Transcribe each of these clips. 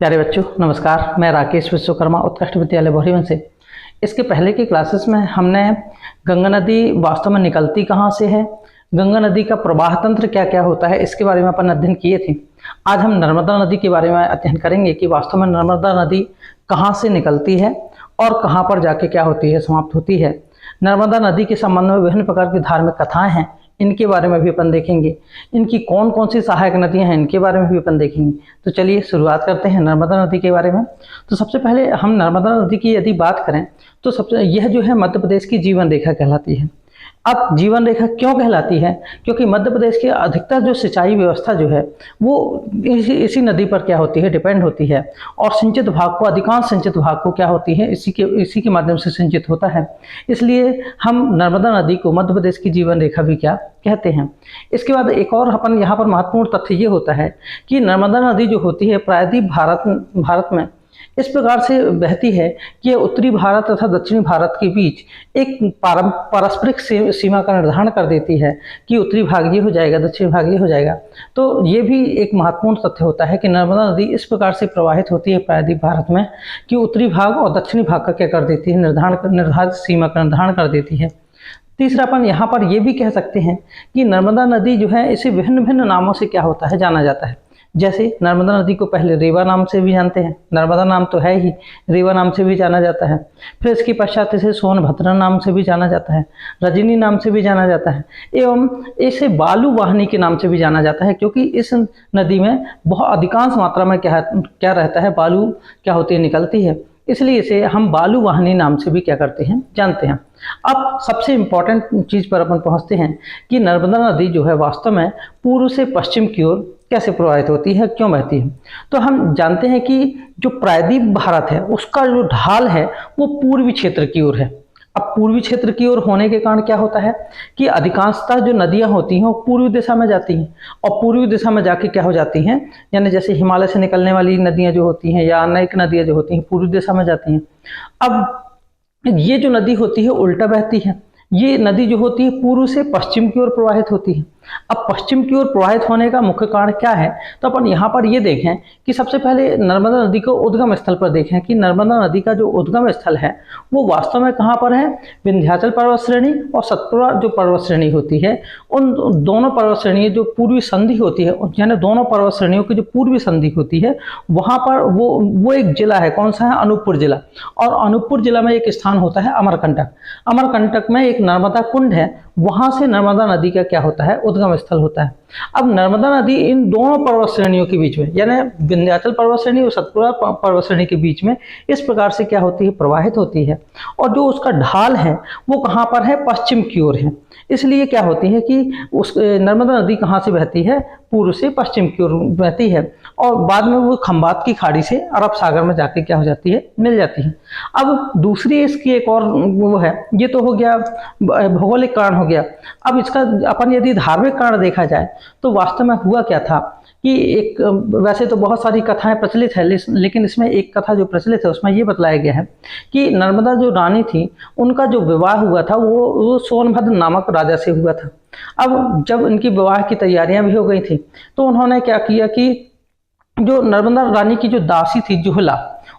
प्यारे बच्चों नमस्कार। मैं राकेश विश्वकर्मा उत्कृष्ट विद्यालय भोरीवन से। इसके पहले की क्लासेस में हमने गंगा नदी वास्तव में निकलती कहाँ से है, गंगा नदी का प्रवाह तंत्र क्या क्या होता है, इसके बारे में अपन अध्ययन किए थे। आज हम नर्मदा नदी के बारे में अध्ययन करेंगे कि वास्तव में नर्मदा नदी कहाँ से निकलती है और कहाँ पर जाके क्या होती है, समाप्त होती है। नर्मदा नदी के संबंध में विभिन्न प्रकार की धार्मिक कथाएं हैं, इनके बारे में भी अपन देखेंगे। इनकी कौन कौन सी सहायक नदियां हैं, इनके बारे में भी अपन देखेंगे। तो चलिए शुरुआत करते हैं नर्मदा नदी के बारे में। तो सबसे पहले हम नर्मदा नदी की यदि बात करें तो सबसे यह जो है मध्य प्रदेश की जीवन रेखा कहलाती है। अब जीवन रेखा क्यों कहलाती है? क्योंकि मध्य प्रदेश की अधिकतर जो सिंचाई व्यवस्था जो है वो इसी नदी पर क्या होती है, डिपेंड होती है। और सिंचित भाग को, अधिकांश सिंचित भाग को क्या होती है, इसी के माध्यम से सिंचित होता है। इसलिए हम नर्मदा नदी को मध्य प्रदेश की जीवन रेखा भी क्या कहते हैं। इसके बाद एक और अपन यहाँ पर महत्वपूर्ण तथ्य ये होता है कि नर्मदा नदी जो होती है प्रायद्वीप भारत में इस प्रकार से बहती है कि उत्तरी भारत तथा दक्षिणी भारत के बीच एक पारस्परिक सीमा का निर्धारण कर देती है कि उत्तरी भाग ये हो जाएगा, दक्षिणी भाग ये हो जाएगा। तो ये भी एक महत्वपूर्ण तथ्य होता है कि नर्मदा नदी इस प्रकार से प्रवाहित होती है प्रायद्वीप भारत में कि उत्तरी भाग और दक्षिणी भाग का क्या कर देती है, निर्धारित सीमा का निर्धारण कर देती है। तीसरा अपन यहाँ पर ये भी कह सकते हैं कि नर्मदा नदी जो है इसे विभिन्न भिन्न नामों से क्या होता है, जाना जाता है। जैसे नर्मदा नदी को पहले रेवा नाम से भी जानते हैं, नर्मदा नाम तो है ही, रेवा नाम से भी जाना जाता है। फिर इसके पश्चात इसे सोनभद्र नाम से भी जाना जाता है, रजनी नाम से भी जाना जाता है, एवं इसे बालू वाहिनी के नाम से भी जाना जाता है। क्योंकि इस नदी में बहुत अधिकांश मात्रा में क्या रहता है, बालू क्या होती है, निकलती है। इसलिए इसे हम बालू वाहिनी नाम से भी क्या करते हैं, जानते हैं। अब सबसे इम्पोर्टेंट चीज पर अपन पहुंचते हैं कि नर्मदा नदी जो है वास्तव में पूर्व से पश्चिम की ओर कैसे प्रवाहित होती है, क्यों बहती है। तो हम जानते हैं कि जो प्रायद्वीप भारत है उसका जो ढाल है वो पूर्वी क्षेत्र की ओर है। अब पूर्वी क्षेत्र की ओर होने के कारण क्या होता है कि अधिकांशतः जो नदियां होती हैं वो पूर्वी दिशा में जाती हैं, और पूर्वी दिशा में जाके क्या हो जाती हैं, यानी जैसे हिमालय से निकलने वाली नदियां जो होती हैं या अनेक नदियां जो होती हैं पूर्वी दिशा में जाती हैं। अब ये जो नदी होती है उल्टा बहती है। ये नदी जो होती है पूर्व से पश्चिम की ओर प्रवाहित होती है। अब पश्चिम की ओर प्रवाहित होने का मुख्य कारण क्या है, तो अपन यहाँ पर ये देखें कि सबसे पहले नर्मदा नदी को उद्गम स्थल पर देखें कि नर्मदा नदी का जो उद्गम स्थल है वो वास्तव में कहाँ पर है। विंध्याचल पर्वत श्रेणी और सतपुड़ा जो पर्वत श्रेणी होती है, उन दोनों पर्वत श्रेणी जो पूर्वी संधि होती है, यानी दोनों पर्वत श्रेणियों की जो पूर्वी संधि होती है वहाँ पर वो एक जिला है, कौन सा है, अनूपपुर जिला। और अनूपपुर जिला में एक स्थान होता है अमरकंटक। अमरकंटक में एक नर्मदा कुंड है, वहां से नर्मदा नदी का क्या होता है, उद्गम स्थल होता है। अब नर्मदा नदी इन दोनों पर्वत श्रेणियों के बीच में, यानी विंध्याचल पर्वत श्रेणी और सतपुड़ा पर्वत श्रेणी के बीच में इस प्रकार से क्या होती है, प्रवाहित होती है। और जो उसका ढाल है वो कहाँ पर है, पश्चिम की ओर है। इसलिए क्या होती है कि उस नर्मदा नदी कहाँ से बहती है, पूर्व से पश्चिम की ओर बहती है, और बाद में वो खंबात की खाड़ी से अरब सागर में जाके क्या हो जाती है, मिल जाती है। अब दूसरी इसकी एक और वो है, ये तो हो गया भौगोलिक कारण हो गया। अब इसका अपन यदि धार्मिक कारण देखा जाए तो वास्तव में हुआ क्या था कि एक, वैसे तो बहुत सारी कथाएं प्रचलित है, लेकिन इसमें एक कथा जो प्रचलित है उसमें ये बतलाया गया है कि नर्मदा जो रानी थी उनका जो विवाह हुआ था वो सोनभद्र नामक राजा से हुआ था। अब जब इनकी विवाह की तैयारियां भी हो गई थी तो उन्होंने क्या किया कि जो नर्मदा रानी की जो दासी थी जुहला,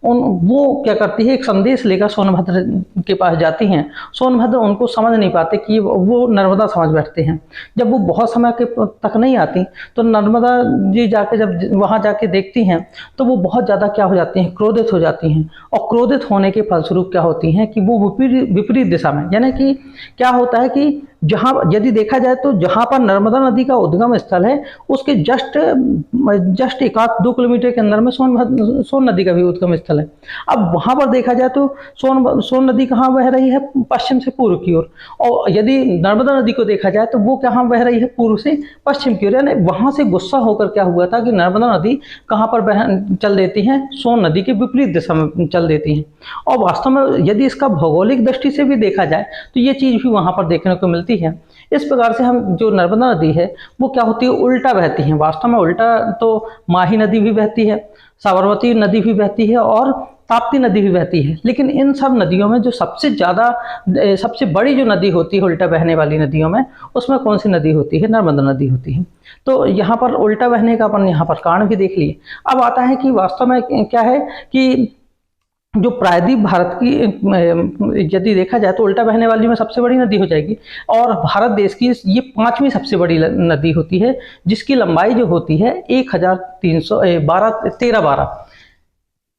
वो क्या करती है, एक संदेश लेकर सोनभद्र के पास जाती हैं। सोनभद्र उनको समझ नहीं पाते कि वो नर्मदा समझ बैठते हैं। जब वो बहुत समय के तक नहीं आती तो नर्मदा जी जाके जब वहाँ जाके देखती हैं तो वो बहुत ज़्यादा क्या हो जाती हैं, क्रोधित हो जाती हैं। और क्रोधित होने के फलस्वरूप क्या होती हैं कि वो विपरीत दिशा में, यानी कि क्या होता है कि जहाँ यदि देखा जाए तो जहाँ पर नर्मदा नदी का उद्गम स्थल है उसके जस्ट 1-2 किलोमीटर के अंदर में सोन नदी का भी उद्गम स्थल है। अब वहाँ पर देखा जाए तो सोन नदी कहाँ बह रही है, पश्चिम से पूर्व की ओर। और यदि नर्मदा नदी को देखा जाए तो वो कहाँ बह रही है, पूर्व से पश्चिम की ओर। यानी वहाँ से गुस्सा होकर क्या हुआ था कि नर्मदा नदी कहाँ पर चल देती है, सोन नदी के विपरीत दिशा में चल देती है। और वास्तव में यदि इसका भौगोलिक दृष्टि से भी देखा जाए तो ये चीज़ भी वहाँ पर देखने को मिलती है। इस प्रकार से हम जो नर्मदा नदी है वो क्या होती है, उल्टा बहती है। वास्तव में उल्टा तो माही नदी भी बहती है, साबरमती नदी भी बहती है, और ताप्ती नदी भी बहती है। लेकिन इन सब नदियों में जो सबसे ज़्यादा सबसे बड़ी जो नदी होती है उल्टा बहने वाली नदियों में, उसमें कौन सी नदी होती है? नर्मदा नदी होती है। तो यहाँ पर उल्टा बहने का अपन यहाँ पर कारण भी देख लिए। अब आता है कि वास्तव में क्या है कि जो प्रायद्वीप भारत की यदि देखा जाए तो उल्टा बहने वाली में सबसे बड़ी नदी हो जाएगी, और भारत देश की ये 5वीं सबसे बड़ी नदी होती है, जिसकी लंबाई जो होती है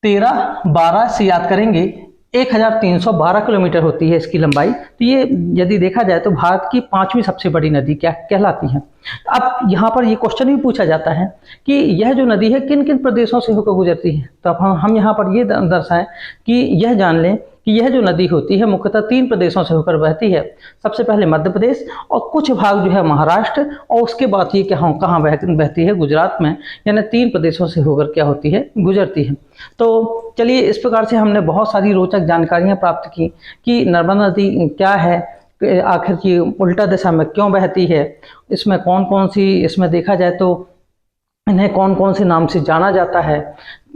1312 से याद करेंगे 1312 किलोमीटर होती है इसकी लंबाई। तो ये यदि देखा जाए तो भारत की 5वीं सबसे बड़ी नदी क्या कहलाती है। अब यहाँ पर ये क्वेश्चन भी पूछा जाता है कि यह जो नदी है किन किन प्रदेशों से होकर गुजरती है। तो अब हम यहाँ पर ये दर्शाएं कि यह जान लें कि यह जो नदी होती है मुख्यतः 3 प्रदेशों से होकर बहती है। सबसे पहले मध्य प्रदेश और कुछ भाग जो है महाराष्ट्र, और उसके बाद ये कहाँ बहती है? गुजरात में। यानी 3 प्रदेशों से होकर क्या होती है? गुजरती है। तो चलिए, इस प्रकार से हमने बहुत सारी रोचक जानकारियाँ प्राप्त की कि नर्मदा नदी क्या है, आखिर की उल्टा दिशा में क्यों बहती है, इसमें कौन कौन सी, इसमें देखा जाए तो इन्हें कौन कौन से नाम से जाना जाता है।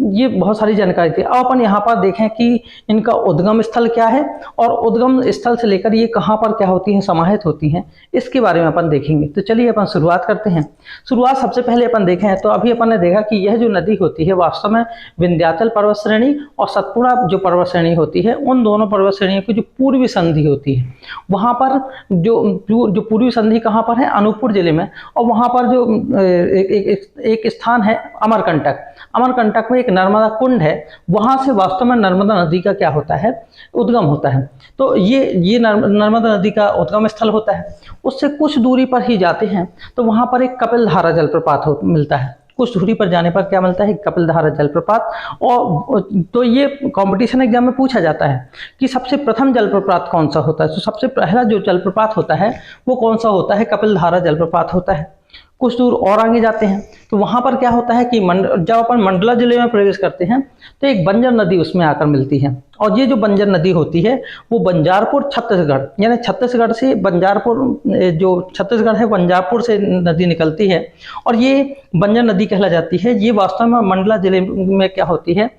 ये बहुत सारी जानकारी थी। अब अपन यहाँ पर देखें कि इनका उद्गम स्थल क्या है, और उद्गम स्थल से लेकर ये कहाँ पर क्या होती हैं, समाहित होती हैं, इसके बारे में अपन देखेंगे। तो चलिए अपन शुरुआत करते हैं। शुरुआत सबसे पहले अपन देखें तो अभी अपन ने देखा कि यह जो नदी होती है वास्तव में विंध्याचल पर्वत श्रेणी और सतपुड़ा जो पर्वत श्रेणी होती है, उन दोनों पर्वत श्रेणियों की जो पूर्वी संधि होती है, वहाँ पर जो पूर्वी संधि कहाँ पर है? अनूपपुर जिले में। और वहाँ पर जो एक स्थान है अमरकंटक, अमरकंटक में एक नर्मदा कुंड है, वहां से वास्तव में नर्मदा नदी का क्या होता है? उद्गम होता है। तो ये नर्मदा नदी का उद्गम स्थल होता है। उससे कुछ दूरी पर ही जाते हैं तो वहां पर एक कपिलधारा जलप्रपात मिलता है। कुछ दूरी पर जाने पर क्या मिलता है? कपिलधारा जलप्रपात। और तो ये कंपटीशन एग्जाम में पूछा जाता है कि सबसे प्रथम जलप्रपात कौन सा होता है। तो सबसे पहला जो जलप्रपात होता है वो कौन सा होता है? कपिलधारा जलप्रपात होता है। कुछ दूर और आगे जाते हैं तो वहां पर क्या होता है कि जब अपन मंडला जिले में प्रवेश करते हैं तो एक बंजर नदी उसमें आकर मिलती है। और ये जो बंजर नदी होती है वो बंजारपुर छत्तीसगढ़, यानी छत्तीसगढ़ से बंजारपुर, जो छत्तीसगढ़ है बंजारपुर से नदी निकलती है, और ये बंजर नदी कहला जाती है। ये वास्तव में मंडला जिले में क्या होती है?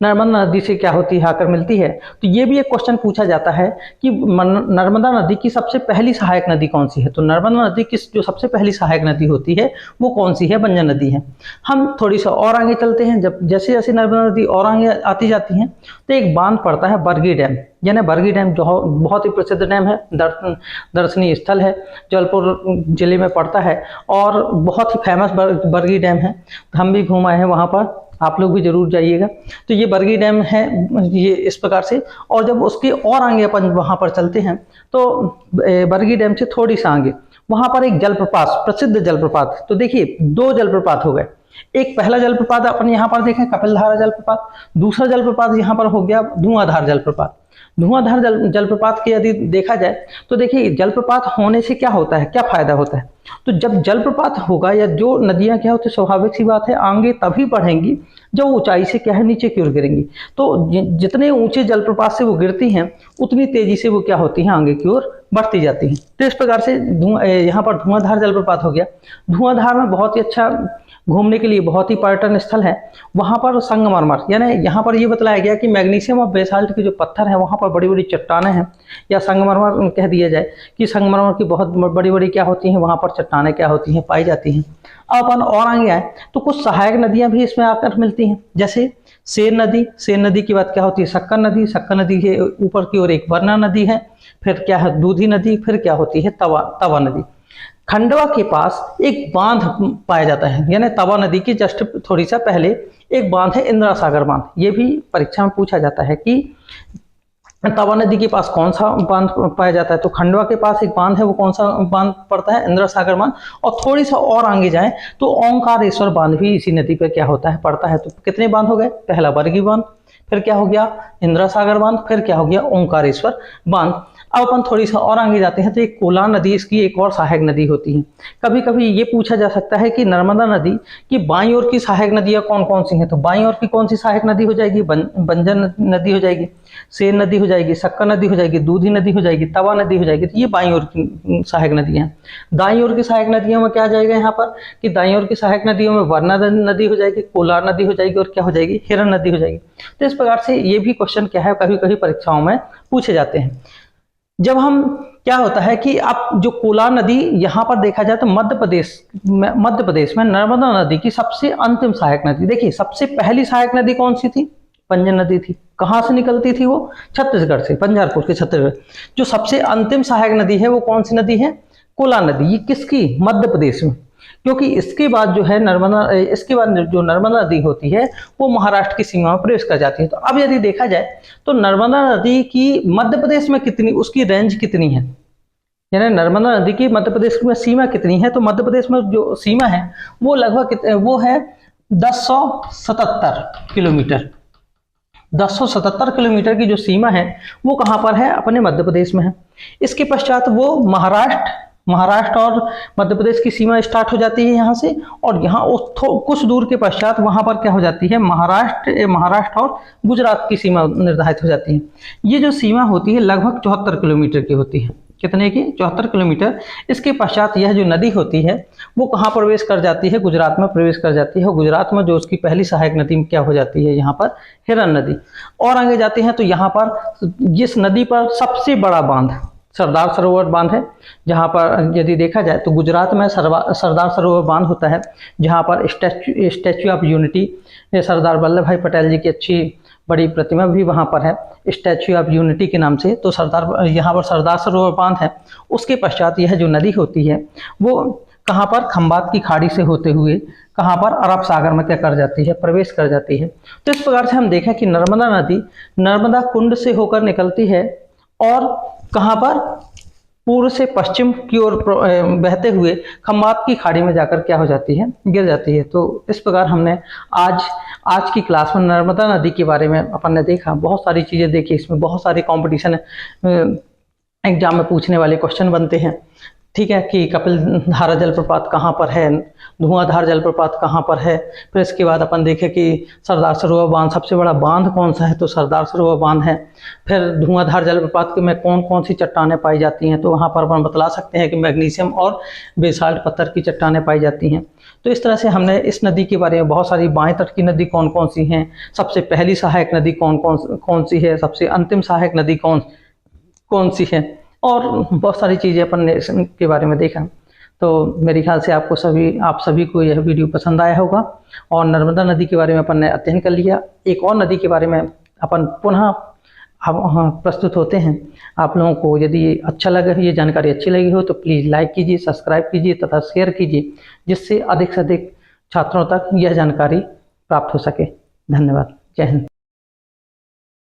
नर्मदा नदी से क्या होती है? आकर मिलती है। तो ये भी एक क्वेश्चन पूछा जाता है कि नर्मदा नदी की सबसे पहली सहायक नदी कौन सी है। तो नर्मदा नदी की जो सबसे पहली सहायक नदी होती है वो कौन सी है? बंजर नदी है। हम थोड़ी सा और आगे चलते हैं। जब जैसे जैसे नर्मदा नदी और आगे आती जाती है तो एक बांध पड़ता है बरगी डैम, यानी बरगी डैम जो बहुत ही प्रसिद्ध डैम है, दर्शनीय स्थल है, जबलपुर जिले में पड़ता है और बहुत ही फेमस बरगी डैम है। हम भी घूम आए हैं वहाँ पर, आप लोग भी जरूर जाइएगा। तो ये बरगी डैम है, ये इस प्रकार से। और जब उसके और आगे अपन वहाँ पर चलते हैं तो बरगी डैम से थोड़ी सा आगे वहाँ पर एक जलप्रपात, प्रसिद्ध जलप्रपात। तो देखिए 2 जलप्रपात हो गए। एक पहला जलप्रपात अपन यहाँ पर देखें कपिलधारा जलप्रपात, दूसरा जलप्रपात यहाँ पर हो गया धुआंधार जलप्रपात। धुआंधार जलप्रपात के यदि देखा जाए तो देखिए जलप्रपात होने से क्या होता है, क्या फायदा होता है? तो जब जलप्रपात होगा या जो नदियां क्या होती है, स्वाभाविक सी बात है आगे तभी बढ़ेंगी जब ऊंचाई से क्या है नीचे की ओर गिरेंगी। तो जितने ऊंचे जलप्रपात से वो गिरती हैं उतनी तेजी से वो क्या होती हैं? आगे की ओर बढ़ती जाती हैं। तो इस प्रकार से यहाँ पर धुआंधार जलप्रपात हो गया। धुआंधार में बहुत ही अच्छा घूमने के लिए बहुत ही पर्यटन स्थल है। वहाँ पर संगमरमर, यानी यहाँ पर ये बताया गया कि मैग्नीशियम और बेसाल्ट के जो पत्थर हैं वहाँ पर बड़ी बड़ी चट्टानें हैं, या संगमरमर कह दिया जाए कि संगमरमर की बहुत बड़ी बड़ी क्या होती हैं, वहाँ पर चट्टानें क्या होती हैं, पाई जाती हैं। अब अपन और आगे आए तो कुछ सहायक नदियाँ भी इसमें आकर मिलती हैं, जैसे सेन नदी। सेन नदी की बात क्या होती है? सक्कर नदी। सक्कर नदी के ऊपर की ओर एक वरना नदी है, फिर क्या है? दूधी नदी, फिर क्या होती है? तवा नदी। खंडवा के पास एक बांध पाया जाता है, यानी तवा नदी की जस्ट थोड़ी सा पहले एक बांध है इंदिरा सागर बांध। ये भी परीक्षा में पूछा जाता है कि तवा नदी के पास कौन सा बांध पाया जाता है। तो खंडवा के पास एक बांध है, वो कौन सा बांध पड़ता है? इंदिरा सागर बांध। और थोड़ी सा और आगे जाएं तो ओंकारेश्वर बांध भी इसी नदी पर क्या होता है? पड़ता है। तो कितने बांध हो गए? पहला बरगी बांध, फिर क्या हो गया इंदिरा सागर बांध, फिर क्या हो गया ओंकारेश्वर बांध। अब अपन थोड़ी सा और आगे जाते हैं तो एक कोलार नदी इसकी एक और सहायक नदी होती है। कभी कभी ये पूछा जा सकता है कि नर्मदा नदी की बाईं ओर की सहायक नदियां कौन कौन सी हैं, तो बाईं ओर की कौन सी सहायक नदी हो जाएगी, बंजर नदी हो जाएगी, सेन नदी हो जाएगी, सक्कर नदी हो जाएगी, दूधी नदी हो जाएगी, तवा नदी हो जाएगी। तो ये बाईं ओर की सहायक नदियां हैं। दाईं ओर की सहायक नदियों में क्या आ जाएगा यहाँ पर कि दाईं ओर की सहायक नदियों में वर्ना नदी हो जाएगी, कोलार नदी हो जाएगी और क्या हो जाएगी हिरन नदी हो जाएगी। तो इस प्रकार से ये भी क्वेश्चन क्या है कभी कभी परीक्षाओं में पूछे जाते हैं। जब हम क्या होता है कि अब जो कोलार नदी यहाँ पर देखा जाए तो मध्य प्रदेश में नर्मदा नदी की सबसे अंतिम सहायक नदी, देखिए सबसे पहली सहायक नदी कौन सी थी, पंजन नदी थी। कहाँ से निकलती थी वो, छत्तीसगढ़ से, पंजारपुर के छत्तीसगढ़। जो सबसे अंतिम सहायक नदी है वो कौन सी नदी है, कोलार नदी। ये किसकी, मध्य प्रदेश में, क्योंकि इसके बाद जो है इसके बाद जो नर्मदा नदी होती है वो महाराष्ट्र की सीमा में प्रवेश कर जाती है। तो अब यदि देखा जाए तो नर्मदा नदी की मध्य प्रदेश में कितनी, उसकी रेंज कितनी है, यानी नर्मदा नदी की मध्य प्रदेश में सीमा कितनी है, तो मध्य प्रदेश में जो सीमा है वो लगभग वो है 1077 किलोमीटर। 1077 किलोमीटर की जो सीमा है वो कहाँ पर है, अपने मध्य प्रदेश में है। इसके पश्चात वो महाराष्ट्र और मध्य प्रदेश की सीमा स्टार्ट हो जाती है यहाँ से, और यहाँ कुछ दूर के पश्चात वहाँ पर क्या हो जाती है, महाराष्ट्र और गुजरात की सीमा निर्धारित हो जाती है। ये जो सीमा होती है लगभग 74 किलोमीटर की होती है। कितने की, 74 किलोमीटर। इसके पश्चात यह जो नदी होती है वो कहाँ प्रवेश कर जाती है, गुजरात में प्रवेश कर जाती है। गुजरात में जो उसकी पहली सहायक नदी क्या हो जाती है यहाँ पर, हिरन नदी। और आगे जाते हैं तो यहाँ पर जिस नदी पर सबसे बड़ा बांध सरदार सरोवर बांध है, जहाँ पर यदि देखा जाए तो गुजरात में सरदार सरोवर बांध होता है, जहाँ पर statue of unity, Sardar Vallabh भाई पटेल जी की अच्छी बड़ी प्रतिमा भी वहाँ पर है, स्टैच्यू ऑफ यूनिटी के नाम से। तो यहाँ पर सरदार सरोवर बांध है। उसके पश्चात यह जो नदी होती है वो कहाँ पर, खंबात की खाड़ी से होते हुए कहाँ पर, अरब सागर में क्या कर जाती है, प्रवेश कर जाती है। तो इस प्रकार से हम देखें कि नर्मदा नदी नर्मदा कुंड से होकर निकलती है और कहाँ पर, पूर्व से पश्चिम की ओर बहते हुए खंबात की खाड़ी में जाकर क्या हो जाती है, गिर जाती है। तो इस प्रकार हमने आज की क्लास में नर्मदा नदी के बारे में अपन ने देखा, बहुत सारी चीज़ें देखी। इसमें बहुत सारे कंपटीशन एग्जाम में पूछने वाले क्वेश्चन बनते हैं, ठीक है, कि कपिल धारा जलप्रपात कहाँ पर है, धुआंधार जलप्रपात कहाँ पर है। फिर इसके बाद अपन देखें कि सरदार सरोवर बांध, सबसे बड़ा बांध कौन सा है, तो सरदार सरोवर बांध है। फिर धुआंधार जलप्रपात में कौन कौन सी चट्टानें पाई जाती हैं, तो वहाँ पर अपन बतला सकते हैं कि मैग्नीशियम और बेसाल्ट पत्थर की चट्टानें पाई जाती हैं। तो इस तरह से हमने इस नदी के बारे में, बहुत सारी बाएं तट की नदी कौन कौन सी हैं, सबसे पहली सहायक नदी कौन सी है, सबसे अंतिम सहायक नदी कौन सी है, और बहुत सारी चीज़ें अपन ने इसके बारे में देखा। तो मेरे ख्याल से आप सभी को यह वीडियो पसंद आया होगा और नर्मदा नदी के बारे में अपन ने अध्ययन कर लिया। एक और नदी के बारे में अपन पुनः प्रस्तुत होते हैं। आप लोगों को यदि अच्छा लगा, ये जानकारी अच्छी लगी हो तो प्लीज़ लाइक कीजिए, सब्सक्राइब कीजिए तथा शेयर कीजिए, जिससे अधिक से अधिक छात्रों तक यह जानकारी प्राप्त हो सके। धन्यवाद। जय हिंद।